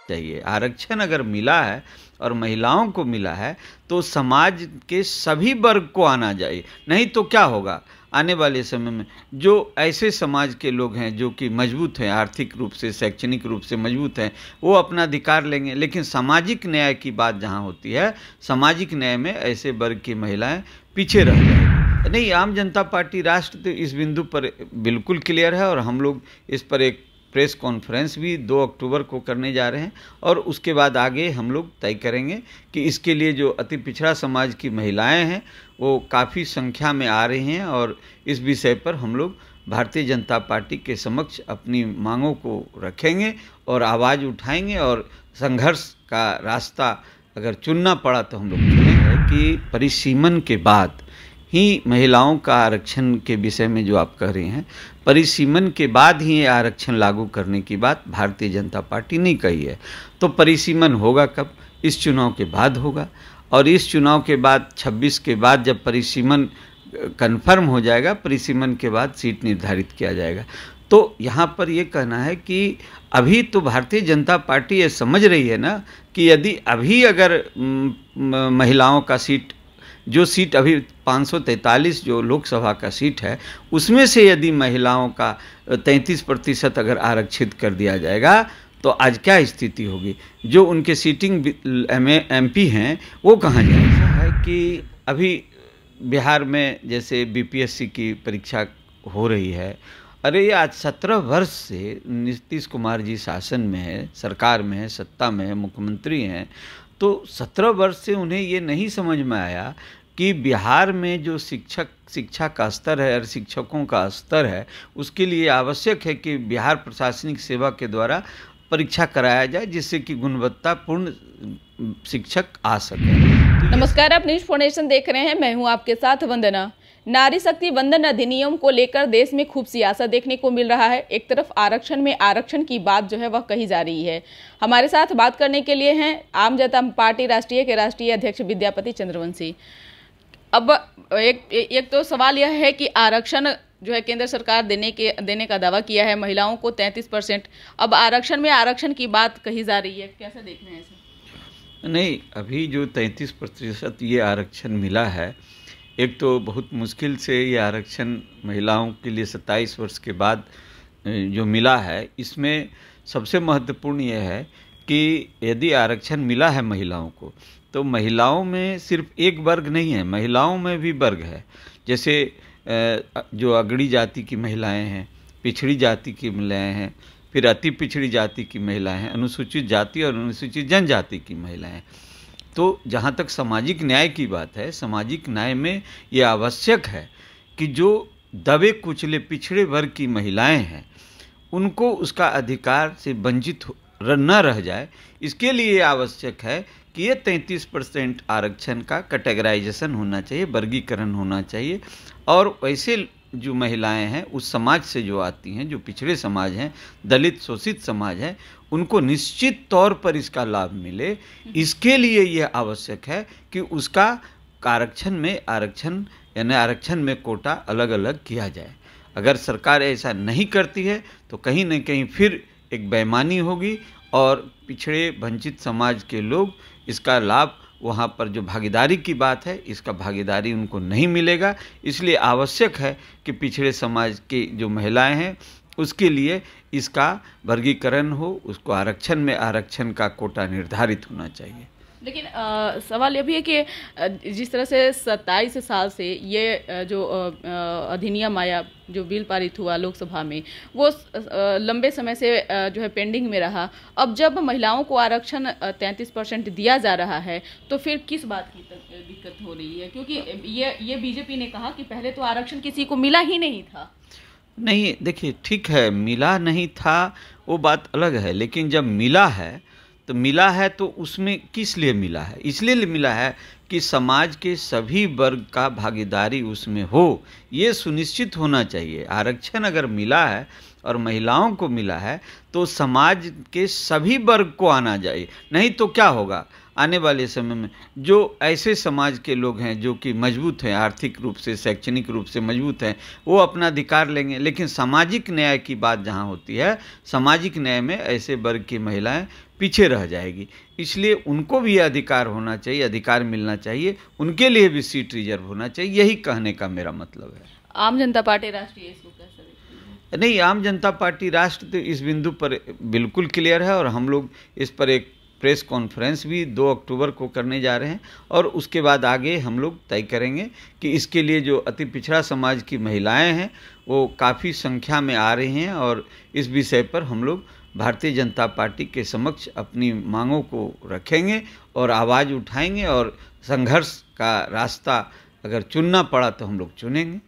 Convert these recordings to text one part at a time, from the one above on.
चाहिए। आरक्षण अगर मिला है और महिलाओं को मिला है तो समाज के सभी वर्ग को आना चाहिए, नहीं तो क्या होगा आने वाले समय में। जो ऐसे समाज के लोग हैं जो कि मजबूत हैं, आर्थिक रूप से शैक्षणिक रूप से मजबूत हैं, वो अपना अधिकार लेंगे, लेकिन सामाजिक न्याय की बात जहाँ होती है, सामाजिक न्याय में ऐसे वर्ग की महिलाएं पीछे रह जाएंगी। नहीं, आम जनता पार्टी राष्ट्र तो इस बिंदु पर बिल्कुल क्लियर है और हम लोग इस पर एक प्रेस कॉन्फ्रेंस भी 2 अक्टूबर को करने जा रहे हैं और उसके बाद आगे हम लोग तय करेंगे कि इसके लिए जो अति पिछड़ा समाज की महिलाएं हैं वो काफ़ी संख्या में आ रही हैं और इस विषय पर हम लोग भारतीय जनता पार्टी के समक्ष अपनी मांगों को रखेंगे और आवाज़ उठाएंगे और संघर्ष का रास्ता अगर चुनना पड़ा तो हम लोग चुनेंगे कि परिसीमन के बाद ही महिलाओं का आरक्षण के विषय में जो आप कह रहे हैं, परिसीमन के बाद ही आरक्षण लागू करने की बात भारतीय जनता पार्टी नहीं कही है। तो परिसीमन होगा कब? इस चुनाव के बाद होगा और इस चुनाव के बाद 26 के बाद जब परिसीमन कन्फर्म हो जाएगा, परिसीमन के बाद सीट निर्धारित किया जाएगा। तो यहाँ पर ये कहना है कि अभी तो भारतीय जनता पार्टी ये समझ रही है ना कि यदि अभी अगर महिलाओं का सीट, जो सीट अभी 543 जो लोकसभा का सीट है उसमें से यदि महिलाओं का 33% अगर आरक्षित कर दिया जाएगा तो आज क्या स्थिति होगी। जो उनके सीटिंग MP हैं वो कहाँ जाएंगे। ऐसा है कि अभी बिहार में जैसे BPSC की परीक्षा हो रही है, अरे ये आज 17 वर्ष से नीतीश कुमार जी शासन में है, सरकार में है, सत्ता में है, मुख्यमंत्री हैं, तो 17 वर्ष से उन्हें ये नहीं समझ में आया कि बिहार में जो शिक्षा का स्तर है और शिक्षकों का स्तर है उसके लिए आवश्यक है कि बिहार प्रशासनिक सेवा के द्वारा परीक्षा कराया जाए जिससे कि गुणवत्तापूर्ण शिक्षक आ सके। नमस्कार, आप न्यूज फाउंडेशन देख रहे हैं, मैं हूं आपके साथ वंदना। नारी शक्ति वंदन अधिनियम को लेकर देश में खूब सियासत देखने को मिल रहा है। एक तरफ आरक्षण में आरक्षण की बात जो है वह कही जा रही है। हमारे साथ बात करने के लिए हैं आम जनता पार्टी राष्ट्रीय के राष्ट्रीय अध्यक्ष विद्यापति चंद्रवंशी। अब एक तो सवाल यह है कि आरक्षण जो है केंद्र सरकार देने का दावा किया है, महिलाओं को 33%, अब आरक्षण में आरक्षण की बात कही जा रही है, कैसे देख रहे हैं इसे? नहीं, अभी जो 33% ये आरक्षण मिला है, एक तो बहुत मुश्किल से ये आरक्षण महिलाओं के लिए 27 वर्ष के बाद जो मिला है, इसमें सबसे महत्वपूर्ण यह है कि यदि आरक्षण मिला है महिलाओं को तो महिलाओं में सिर्फ एक वर्ग नहीं है, महिलाओं में भी वर्ग है। जैसे जो अगड़ी जाति की महिलाएं हैं, पिछड़ी जाति की महिलाएं हैं, फिर अति पिछड़ी जाति की महिलाएं हैं, अनुसूचित जाति और अनुसूचित जनजाति की महिलाएं हैं। तो जहाँ तक सामाजिक न्याय की बात है, सामाजिक न्याय में ये आवश्यक है कि जो दबे कुचले पिछड़े वर्ग की महिलाएं हैं उनको उसका अधिकार से वंचित न रह जाए, इसके लिए आवश्यक है कि ये 33% आरक्षण का कैटेगराइजेशन होना चाहिए, वर्गीकरण होना चाहिए। और वैसे जो महिलाएं हैं उस समाज से जो आती हैं, जो पिछड़े समाज हैं, दलित शोषित समाज हैं, उनको निश्चित तौर पर इसका लाभ मिले। इसके लिए यह आवश्यक है कि उसका आरक्षण यानी आरक्षण में कोटा अलग अलग किया जाए। अगर सरकार ऐसा नहीं करती है तो कहीं न कहीं फिर एक बेईमानी होगी और पिछड़े वंचित समाज के लोग इसका लाभ, वहाँ पर जो भागीदारी की बात है, इसका भागीदारी उनको नहीं मिलेगा। इसलिए आवश्यक है कि पिछड़े समाज की जो महिलाएं हैं उसके लिए इसका वर्गीकरण हो, उसको आरक्षण में आरक्षण का कोटा निर्धारित होना चाहिए। लेकिन सवाल यह भी है कि जिस तरह से 27 साल से ये जो अधिनियम आया, जो बिल पारित हुआ लोकसभा में, वो लंबे समय से जो है पेंडिंग में रहा। अब जब महिलाओं को आरक्षण 33% दिया जा रहा है तो फिर किस बात की दिक्कत हो रही है? क्योंकि ये बीजेपी ने कहा कि पहले तो आरक्षण किसी को मिला ही नहीं था। नहीं, देखिए, ठीक है, मिला नहीं था वो बात अलग है, लेकिन जब मिला है तो मिला है तो उसमें किस लिए मिला है? इसलिए मिला है कि समाज के सभी वर्ग का भागीदारी उसमें हो, ये सुनिश्चित होना चाहिए। आरक्षण अगर मिला है और महिलाओं को मिला है तो समाज के सभी वर्ग को आना चाहिए, नहीं तो क्या होगा आने वाले समय में। जो ऐसे समाज के लोग हैं जो कि मजबूत हैं, आर्थिक रूप से शैक्षणिक रूप से मजबूत हैं, वो अपना अधिकार लेंगे, लेकिन सामाजिक न्याय की बात जहाँ होती है, सामाजिक न्याय में ऐसे वर्ग की महिलाएं पीछे रह जाएगी। इसलिए उनको भी अधिकार होना चाहिए, अधिकार मिलना चाहिए, उनके लिए भी सीट रिजर्व होना चाहिए। यही कहने का मेरा मतलब है। आम जनता पार्टी राष्ट्रीय इसको कैसे देखती है? नहीं, आम जनता पार्टी राष्ट्र तो इस बिंदु पर बिल्कुल क्लियर है और हम लोग इस पर एक प्रेस कॉन्फ्रेंस भी 2 अक्टूबर को करने जा रहे हैं और उसके बाद आगे हम लोग तय करेंगे कि इसके लिए जो अति पिछड़ा समाज की महिलाएं हैं वो काफ़ी संख्या में आ रही हैं और इस विषय पर हम लोग भारतीय जनता पार्टी के समक्ष अपनी मांगों को रखेंगे और आवाज़ उठाएंगे और संघर्ष का रास्ता अगर चुनना पड़ा तो हम लोग चुनेंगे।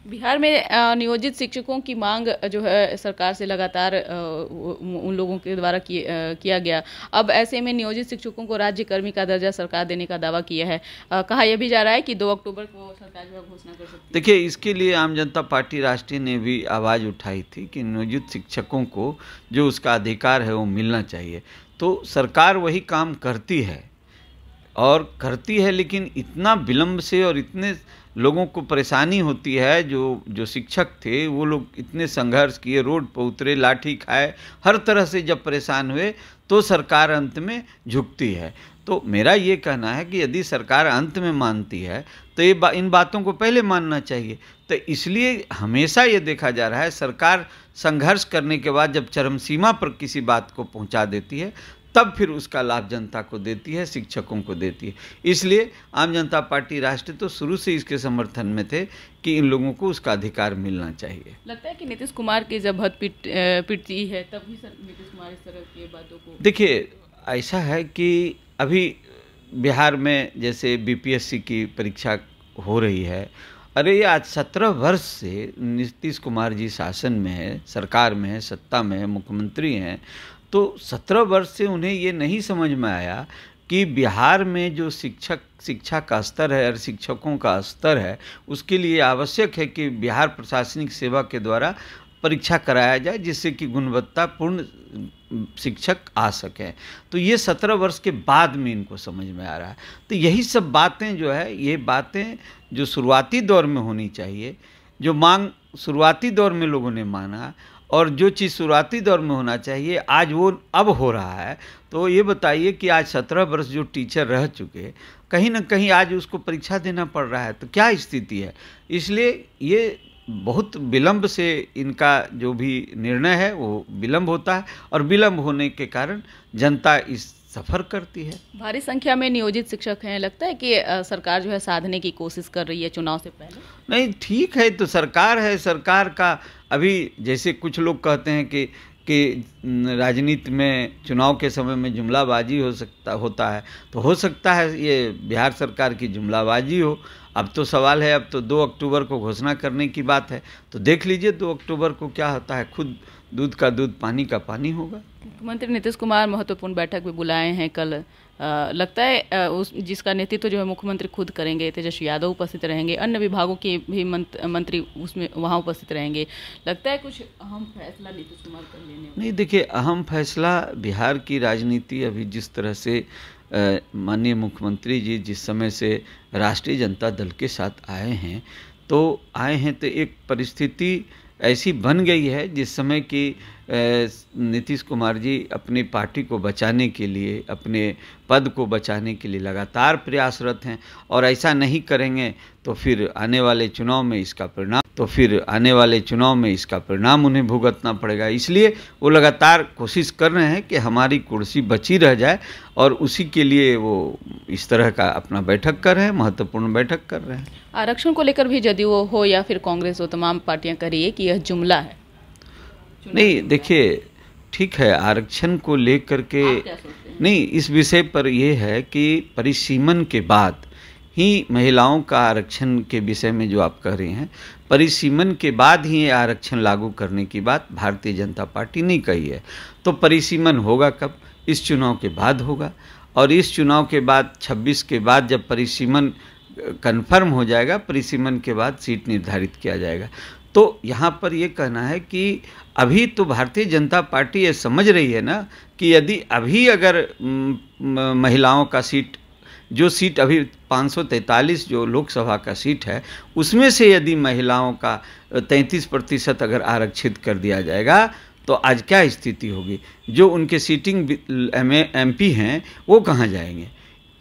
बिहार में नियोजित शिक्षकों की मांग जो है सरकार से लगातार उन लोगों के द्वारा किया गया। अब ऐसे में नियोजित शिक्षकों को राज्य कर्मी का दर्जा सरकार देने का दावा किया है। कहा यह भी जा रहा है कि 2 अक्टूबर को सरकार जो है घोषणा कर सकती है। देखिए, इसके लिए आम जनता पार्टी राष्ट्रीय ने भी आवाज़ उठाई थी कि नियोजित शिक्षकों को जो उसका अधिकार है वो मिलना चाहिए। तो सरकार वही काम करती है और करती है, लेकिन इतना विलम्ब से और इतने लोगों को परेशानी होती है। जो शिक्षक थे वो लोग इतने संघर्ष किए, रोड पर उतरे, लाठी खाए, हर तरह से जब परेशान हुए तो सरकार अंत में झुकती है। तो मेरा ये कहना है कि यदि सरकार अंत में मानती है तो इन बातों को पहले मानना चाहिए। तो इसलिए हमेशा ये देखा जा रहा है सरकार संघर्ष करने के बाद जब चरम सीमा पर किसी बात को पहुंचा देती है तब फिर उसका लाभ जनता को देती है, शिक्षकों को देती है। इसलिए आम जनता पार्टी राष्ट्र तो शुरू से इसके समर्थन में थे कि इन लोगों को उसका अधिकार मिलना चाहिए। लगता है कि नीतीश कुमार की जब हद पिटती है तब भी नीतीश कुमार इस तरह की बातों को। देखिए, ऐसा है कि अभी बिहार में जैसे बीपीएससी की परीक्षा हो रही है। अरे ये आज 17 वर्ष से नीतीश कुमार जी शासन में है, सरकार में है, सत्ता में है, मुख्यमंत्री हैं। तो 17 वर्ष से उन्हें ये नहीं समझ में आया कि बिहार में जो शिक्षा का स्तर है और शिक्षकों का स्तर है उसके लिए आवश्यक है कि बिहार प्रशासनिक सेवा के द्वारा परीक्षा कराया जाए जिससे कि गुणवत्तापूर्ण शिक्षक आ सकें। तो ये 17 वर्ष के बाद में इनको समझ में आ रहा है। तो यही सब बातें जो है, ये बातें जो शुरुआती दौर में होनी चाहिए, जो मांग शुरुआती दौर में लोगों ने माना और जो चीज़ शुरुआती दौर में होना चाहिए आज वो अब हो रहा है। तो ये बताइए कि आज 17 वर्ष जो टीचर रह चुके, कहीं ना कहीं आज उसको परीक्षा देना पड़ रहा है, तो क्या स्थिति है। इसलिए ये बहुत विलम्ब से इनका जो भी निर्णय है वो विलम्ब होता है और विलम्ब होने के कारण जनता इस सफ़र करती है। भारी संख्या में नियोजित शिक्षक हैं, लगता है कि सरकार जो है साधने की कोशिश कर रही है चुनाव से पहले। नहीं, ठीक है, तो सरकार है, सरकार का अभी जैसे कुछ लोग कहते हैं कि राजनीति में चुनाव के समय में जुमलाबाजी होता है, तो हो सकता है ये बिहार सरकार की जुमलाबाजी हो। अब तो सवाल है, अब तो 2 अक्टूबर को घोषणा करने की बात है, तो देख लीजिए 2 अक्टूबर को क्या होता है। खुद दूध का दूध, पानी का पानी होगा। मुख्यमंत्री नीतीश कुमार महत्वपूर्ण बैठक भी बुलाए हैं कल। लगता है उस जिसका नेतृत्व जो है मुख्यमंत्री खुद करेंगे, तेजस्वी यादव उपस्थित रहेंगे, अन्य विभागों के भी मंत्री उसमें वहाँ उपस्थित रहेंगे। लगता है कुछ अहम फैसला नीतीश कुमार कर लेने। नहीं, देखिए, अहम फैसला बिहार की राजनीति अभी जिस तरह से माननीय मुख्यमंत्री जी जिस समय से राष्ट्रीय जनता दल के साथ आए हैं तो एक परिस्थिति ऐसी बन गई है जिस समय कि नीतीश कुमार जी अपनी पार्टी को बचाने के लिए, अपने पद को बचाने के लिए लगातार प्रयासरत हैं और ऐसा नहीं करेंगे तो फिर आने वाले चुनाव में इसका परिणाम उन्हें भुगतना पड़ेगा। इसलिए वो लगातार कोशिश कर रहे हैं कि हमारी कुर्सी बची रह जाए और उसी के लिए वो इस तरह का अपना बैठक कर रहे हैं, महत्वपूर्ण बैठक कर रहे हैं। आरक्षण को लेकर भी जदयू हो या फिर कांग्रेस हो, तमाम पार्टियां कह रही है कि यह जुमला है। नहीं, देखिए, ठीक है, आरक्षण को लेकर के नहीं, इस विषय पर यह है कि परिसीमन के बाद ही महिलाओं का आरक्षण के विषय में जो आप कह रहे हैं, परिसीमन के बाद ही आरक्षण लागू करने की बात भारतीय जनता पार्टी ने कही है। तो परिसीमन होगा कब? इस चुनाव के बाद होगा और इस चुनाव के बाद 26 के बाद जब परिसीमन कन्फर्म हो जाएगा, परिसीमन के बाद सीट निर्धारित किया जाएगा। तो यहाँ पर ये कहना है कि अभी तो भारतीय जनता पार्टी ये समझ रही है ना कि यदि अभी अगर महिलाओं का जो सीट अभी 543 जो लोकसभा का सीट है उसमें से यदि महिलाओं का 33% अगर आरक्षित कर दिया जाएगा तो आज क्या स्थिति होगी? जो उनके सीटिंग MP हैं वो कहाँ जाएंगे?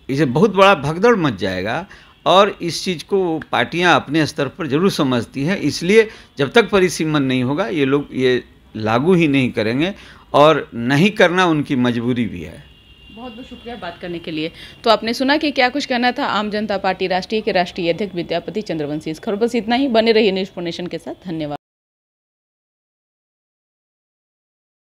इसे बहुत बड़ा भगदड़ मच जाएगा। और इस चीज़ को पार्टियां अपने स्तर पर जरूर समझती हैं, इसलिए जब तक परिसीमन नहीं होगा ये लोग ये लागू ही नहीं करेंगे, और नहीं करना उनकी मजबूरी भी है। बहुत बहुत शुक्रिया बात करने के लिए। तो आपने सुना कि क्या कुछ कहना था आम जनता पार्टी राष्ट्रीय के राष्ट्रीय अध्यक्ष विद्यापति चंद्रवंशी। इस खबर बस इतना ही। बने रहिए न्यूज़ 4 नेशन के साथ। धन्यवाद।